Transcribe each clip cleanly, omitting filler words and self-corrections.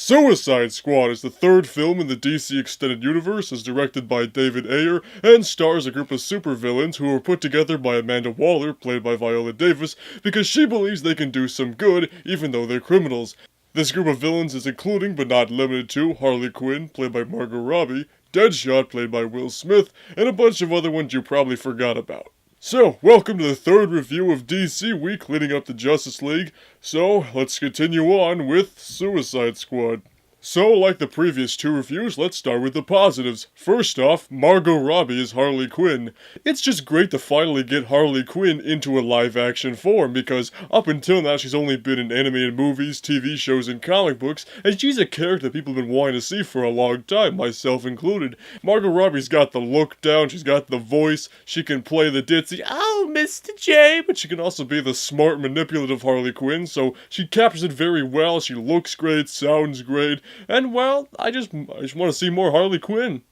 Suicide Squad is the third film in the DC Extended Universe, is directed by David Ayer, and stars a group of supervillains who were put together by Amanda Waller, played by Viola Davis, because she believes they can do some good, even though they're criminals. This group of villains is including, but not limited to, Harley Quinn, played by Margot Robbie, Deadshot, played by Will Smith, and a bunch of other ones you probably forgot about. So, welcome to the third review of DC Week leading up to Justice League. So, let's continue on with Suicide Squad. So, like the previous two reviews, let's start with the positives. First off, Margot Robbie is Harley Quinn. It's just great to finally get Harley Quinn into a live-action form, because up until now she's only been in animated movies, TV shows, and comic books, and she's a character people have been wanting to see for a long time, myself included. Margot Robbie's got the look down, she's got the voice, she can play the ditzy, "Oh, Mr. J," but she can also be the smart, manipulative Harley Quinn, so she captures it very well, she looks great, sounds great, and well, I just want to see more Harley Quinn.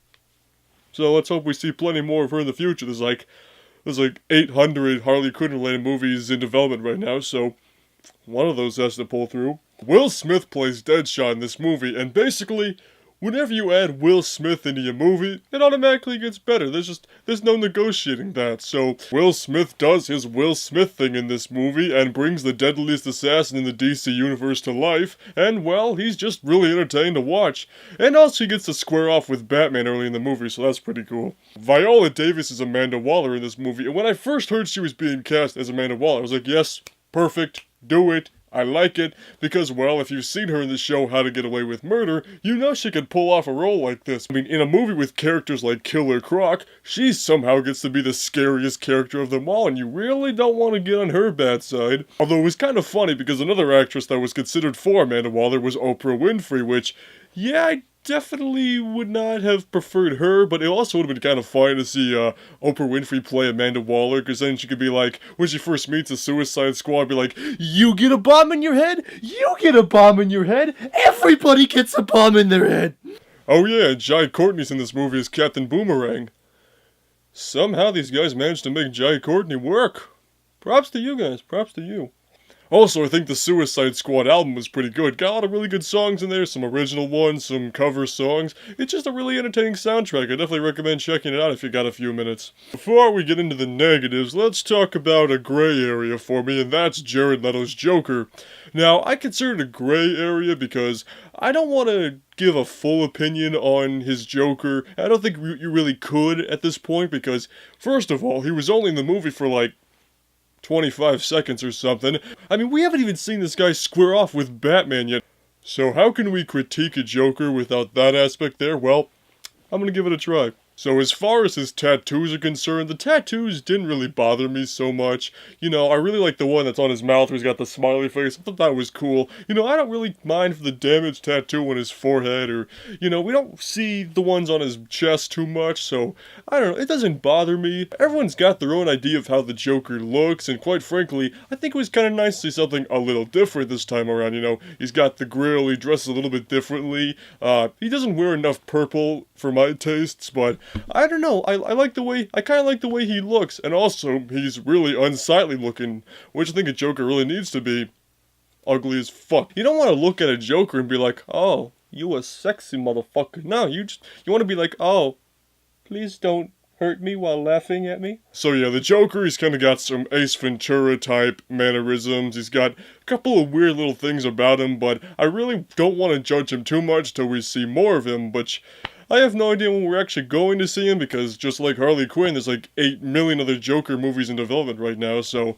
So let's hope we see plenty more of her in the future. There's like 800 Harley Quinn related movies in development right now, so one of those has to pull through. Will Smith plays Deadshot in this movie, and basically, whenever you add Will Smith into your movie, it automatically gets better. There's no negotiating that. So, Will Smith does his Will Smith thing in this movie and brings the deadliest assassin in the DC universe to life, and well, he's just really entertaining to watch. And also he gets to square off with Batman early in the movie, so that's pretty cool. Viola Davis is Amanda Waller in this movie, and when I first heard she was being cast as Amanda Waller, I was like, yes, perfect, do it. I like it, because, well, if you've seen her in the show How to Get Away with Murder, you know she could pull off a role like this. I mean, in a movie with characters like Killer Croc, she somehow gets to be the scariest character of them all, and you really don't want to get on her bad side. Although it was kind of funny, because another actress that was considered for Amanda Waller was Oprah Winfrey, which, yeah, I definitely would not have preferred her, but it also would have been kind of fun to see Oprah Winfrey play Amanda Waller, because then she could be like, when she first meets the Suicide Squad, be like, "You get a bomb in your head? You get a bomb in your head? Everybody gets a bomb in their head!" Oh yeah, and Jai Courtney's in this movie as Captain Boomerang. Somehow these guys managed to make Jai Courtney work. Props to you guys, props to you. Also, I think the Suicide Squad album was pretty good. Got a lot of really good songs in there, some original ones, some cover songs. It's just a really entertaining soundtrack. I definitely recommend checking it out if you got a few minutes. Before we get into the negatives, let's talk about a gray area for me, and that's Jared Leto's Joker. Now, I consider it a gray area because I don't want to give a full opinion on his Joker. I don't think you really could at this point because, first of all, he was only in the movie for like 25 seconds or something. I mean, we haven't even seen this guy square off with Batman yet. So how can we critique a Joker without that aspect there? Well, I'm gonna give it a try. So as far as his tattoos are concerned, the tattoos didn't really bother me so much. You know, I really like the one that's on his mouth where he's got the smiley face. I thought that was cool. You know, I don't really mind for the damaged tattoo on his forehead or, you know, we don't see the ones on his chest too much, so I don't know, it doesn't bother me. Everyone's got their own idea of how the Joker looks, and quite frankly, I think it was kind of nice to see something a little different this time around, you know. He's got the grill, he dresses a little bit differently. He doesn't wear enough purple for my tastes, but I don't know, I kind of like the way he looks, and also, he's really unsightly looking, which I think a Joker really needs to be ugly as fuck. You don't want to look at a Joker and be like, "Oh, you a sexy motherfucker." No, you want to be like, "Oh, please don't hurt me while laughing at me." So yeah, the Joker, he's kind of got some Ace Ventura type mannerisms. He's got a couple of weird little things about him, but I really don't want to judge him too much till we see more of him, which I have no idea when we're actually going to see him, because just like Harley Quinn, there's like 8 million other Joker movies in development right now, so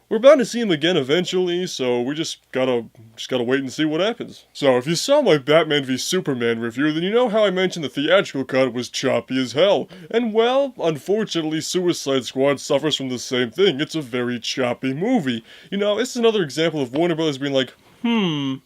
we're bound to see him again eventually, so we just gotta wait and see what happens. So if you saw my Batman v Superman review, then you know how I mentioned the theatrical cut was choppy as hell. And well, unfortunately, Suicide Squad suffers from the same thing. It's a very choppy movie. You know, this is another example of Warner Brothers being like, I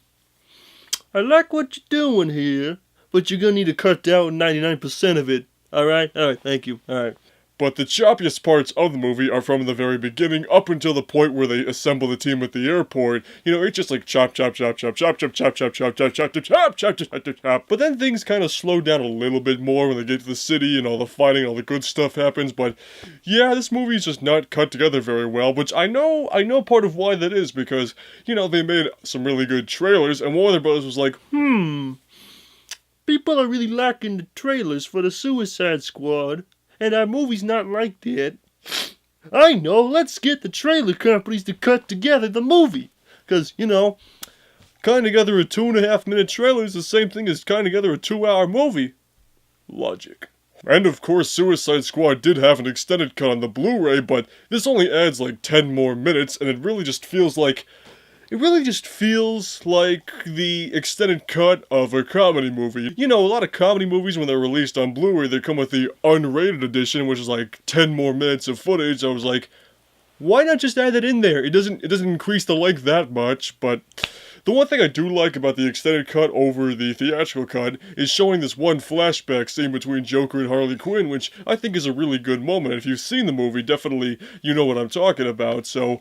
like what you're doing here, but you're gonna need to cut down 99% of it. Alright, thank you, alright. But the choppiest parts of the movie are from the very beginning up until the point where they assemble the team at the airport. You know, it's just like chop, chop, chop, chop, chop, chop, chop, chop, chop, chop, chop, chop, chop, chop, chop, chop, chop. But then things kind of slow down a little bit more when they get to the city and all the fighting and all the good stuff happens. But yeah, this movie is just not cut together very well, which I know part of why that is because, you know, they made some really good trailers and Warner Bros. Was like, people are really lacking the trailers for the Suicide Squad. And our movie's not like that. I know, let's get the trailer companies to cut together the movie. Because, you know, cutting together a 2.5-minute trailer is the same thing as cutting together a 2-hour movie. Logic. And of course, Suicide Squad did have an extended cut on the Blu-ray, but this only adds like 10 more minutes, and it really just feels like the extended cut of a comedy movie. You know, a lot of comedy movies, when they're released on Blu-ray, they come with the unrated edition, which is like 10 more minutes of footage. I was like, why not just add that in there? It doesn't increase the length that much, but the one thing I do like about the extended cut over the theatrical cut is showing this one flashback scene between Joker and Harley Quinn, which I think is a really good moment. If you've seen the movie, definitely you know what I'm talking about, so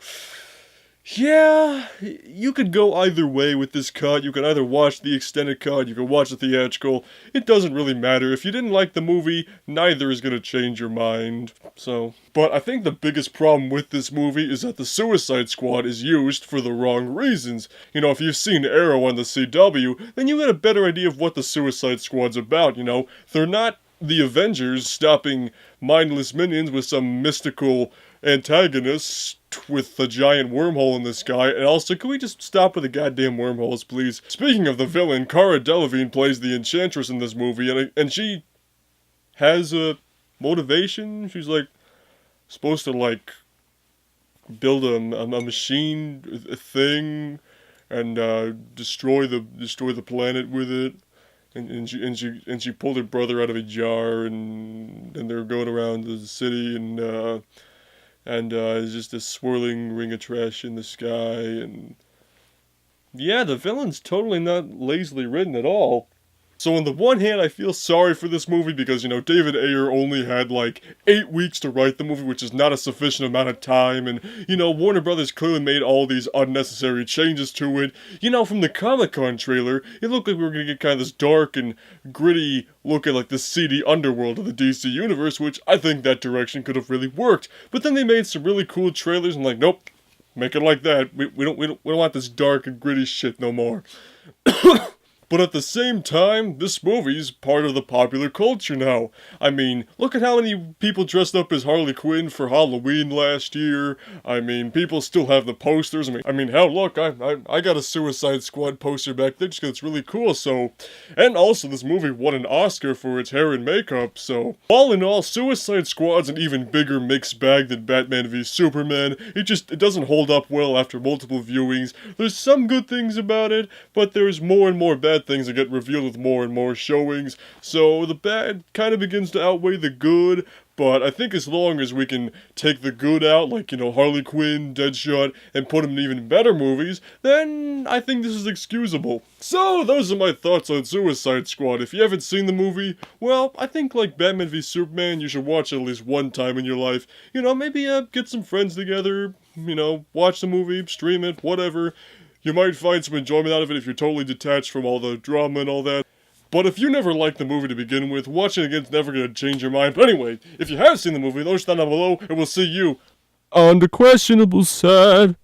yeah, you could go either way with this cut. You can either watch the extended cut, you can watch the theatrical. It doesn't really matter. If you didn't like the movie, neither is going to change your mind. So, but I think the biggest problem with this movie is that the Suicide Squad is used for the wrong reasons. You know, if you've seen Arrow on the CW, then you get a better idea of what the Suicide Squad's about, you know. They're not the Avengers stopping mindless minions with some mystical antagonist with a giant wormhole in the sky. And also, can we just stop with the goddamn wormholes, please? Speaking of the villain, Cara Delevingne plays the Enchantress in this movie, and she has a motivation. She's like supposed to like build a machine, a thing, and destroy the planet with it. And she pulled her brother out of a jar, and they're going around the city, and there's just a swirling ring of trash in the sky, and yeah, the villain's totally not lazily written at all. So on the one hand, I feel sorry for this movie because, you know, David Ayer only had like 8 weeks to write the movie, which is not a sufficient amount of time, and, you know, Warner Brothers clearly made all these unnecessary changes to it. You know, from the Comic-Con trailer, it looked like we were going to get kind of this dark and gritty look at like the seedy underworld of the DC Universe, which I think that direction could have really worked. But then they made some really cool trailers and like, nope, make it like that. We don't want this dark and gritty shit no more. But at the same time, this movie's part of the popular culture now. I mean, look at how many people dressed up as Harley Quinn for Halloween last year. I mean, people still have the posters. I mean, hell, look, I got a Suicide Squad poster back there just because it's really cool, so. And also, this movie won an Oscar for its hair and makeup, so. All in all, Suicide Squad's an even bigger mixed bag than Batman v Superman. It doesn't hold up well after multiple viewings. There's some good things about it, but there's more and more bad things that get revealed with more and more showings, so the bad kind of begins to outweigh the good. But I think as long as we can take the good out, like, you know, Harley Quinn, Deadshot, and put them in even better movies, then I think this is excusable. So, those are my thoughts on Suicide Squad. If you haven't seen the movie, well, I think like Batman v Superman, you should watch it at least one time in your life. You know, maybe get some friends together, you know, watch the movie, stream it, whatever. You might find some enjoyment out of it if you're totally detached from all the drama and all that. But if you never liked the movie to begin with, watching it again's never going to change your mind. But anyway, if you have seen the movie, throw a down below, and we'll see you on the questionable side.